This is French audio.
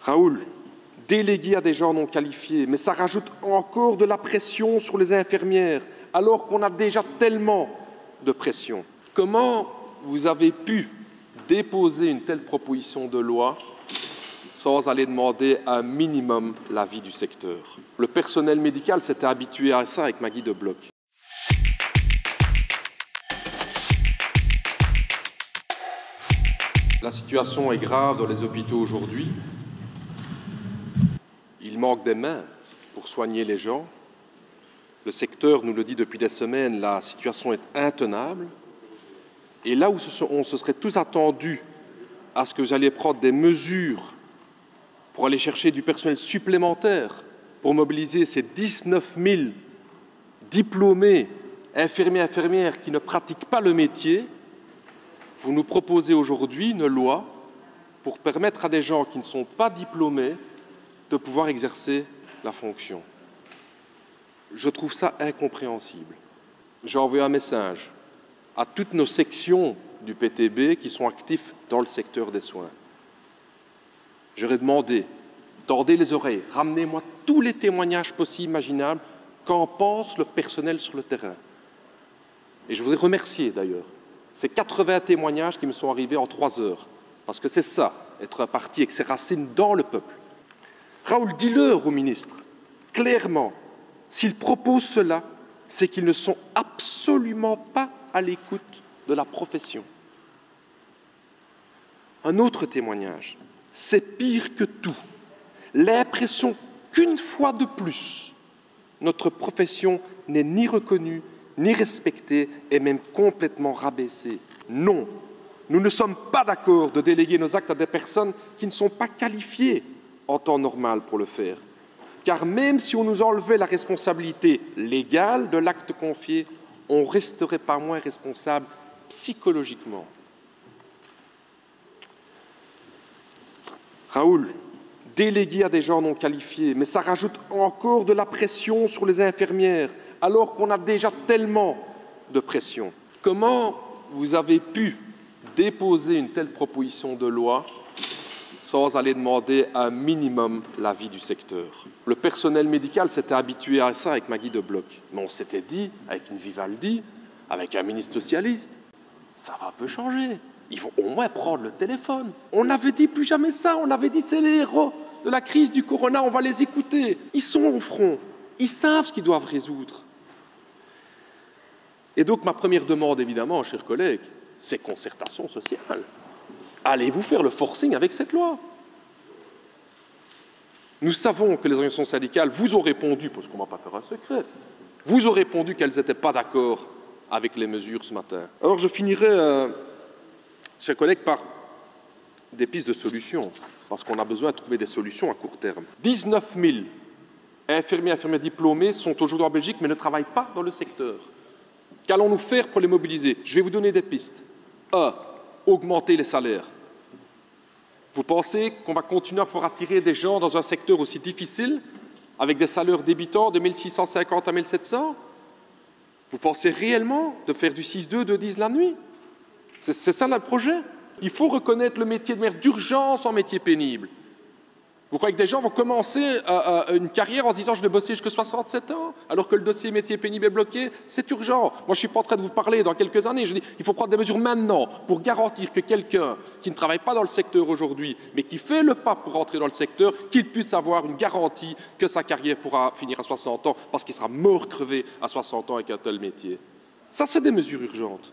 Raoul, déléguer à des gens non qualifiés, mais ça rajoute encore de la pression sur les infirmières, alors qu'on a déjà tellement de pression. Comment vous avez pu déposer une telle proposition de loi sans aller demander un minimum l'avis du secteur? Le personnel médical s'était habitué à ça avec Maggie de Bloch. La situation est grave dans les hôpitaux aujourd'hui. Il manque des mains pour soigner les gens. Le secteur nous le dit depuis des semaines, la situation est intenable. Et là où on se serait tous attendus à ce que j'allais prendre des mesures pour aller chercher du personnel supplémentaire, pour mobiliser ces 19 000 diplômés, infirmiers et infirmières qui ne pratiquent pas le métier, vous nous proposez aujourd'hui une loi pour permettre à des gens qui ne sont pas diplômés de pouvoir exercer la fonction. Je trouve ça incompréhensible. J'ai envoyé un message à toutes nos sections du PTB qui sont actifs dans le secteur des soins. J'aurais demandé, tordez les oreilles, ramenez-moi tous les témoignages possibles, imaginables, qu'en pense le personnel sur le terrain. Et je voudrais remercier d'ailleurs ces 80 témoignages qui me sont arrivés en 3 heures, parce que c'est ça, être un parti avec ses racines dans le peuple. Raoul, dis-leur au ministre, clairement, s'ils proposent cela, c'est qu'ils ne sont absolument pas à l'écoute de la profession. Un autre témoignage, c'est pire que tout. L'impression qu'une fois de plus, notre profession n'est ni reconnue, ni respectée, et même complètement rabaissée. Non, nous ne sommes pas d'accord de déléguer nos actes à des personnes qui ne sont pas qualifiées en temps normal pour le faire. Car même si on nous enlevait la responsabilité légale de l'acte confié, on ne resterait pas moins responsable psychologiquement. Raoul, déléguer à des gens non qualifiés, mais ça rajoute encore de la pression sur les infirmières, alors qu'on a déjà tellement de pression. Comment vous avez pu déposer une telle proposition de loi sans aller demander un minimum l'avis du secteur? Le personnel médical s'était habitué à ça avec Maggie de Bloch. Mais on s'était dit, avec une Vivaldi, avec un ministre socialiste, ça va un peu changer. Ils vont au moins prendre le téléphone. On avait dit plus jamais ça. On avait dit c'est les héros de la crise du corona, on va les écouter. Ils sont au front. Ils savent ce qu'ils doivent résoudre. Et donc ma première demande, évidemment, chers collègues, c'est concertation sociale. Allez-vous faire le forcing avec cette loi? Nous savons que les organisations syndicales vous ont répondu, parce qu'on ne va pas faire un secret, vous ont répondu qu'elles n'étaient pas d'accord avec les mesures ce matin. Alors je finirai, chers collègues, par des pistes de solutions, parce qu'on a besoin de trouver des solutions à court terme. 19 000 infirmiers et infirmières diplômés sont aujourd'hui en Belgique, mais ne travaillent pas dans le secteur. Qu'allons-nous faire pour les mobiliser? Je vais vous donner des pistes. 1. Augmenter les salaires. Vous pensez qu'on va continuer à pouvoir attirer des gens dans un secteur aussi difficile, avec des salaires débutants de 1 650 à 1 700? Vous pensez réellement de faire du 6-2, 2-10 la nuit? C'est ça le projet? Il faut reconnaître le métier de maire d'urgence en métier pénible. Vous croyez que des gens vont commencer une carrière en se disant « je vais bosser jusqu'à 67 ans » alors que le dossier métier pénible est bloqué? C'est urgent. Moi, je ne suis pas en train de vous parler dans quelques années. Je dis il faut prendre des mesures maintenant pour garantir que quelqu'un qui ne travaille pas dans le secteur aujourd'hui, mais qui fait le pas pour rentrer dans le secteur, qu'il puisse avoir une garantie que sa carrière pourra finir à 60 ans parce qu'il sera mort crevé à 60 ans avec un tel métier. Ça, c'est des mesures urgentes.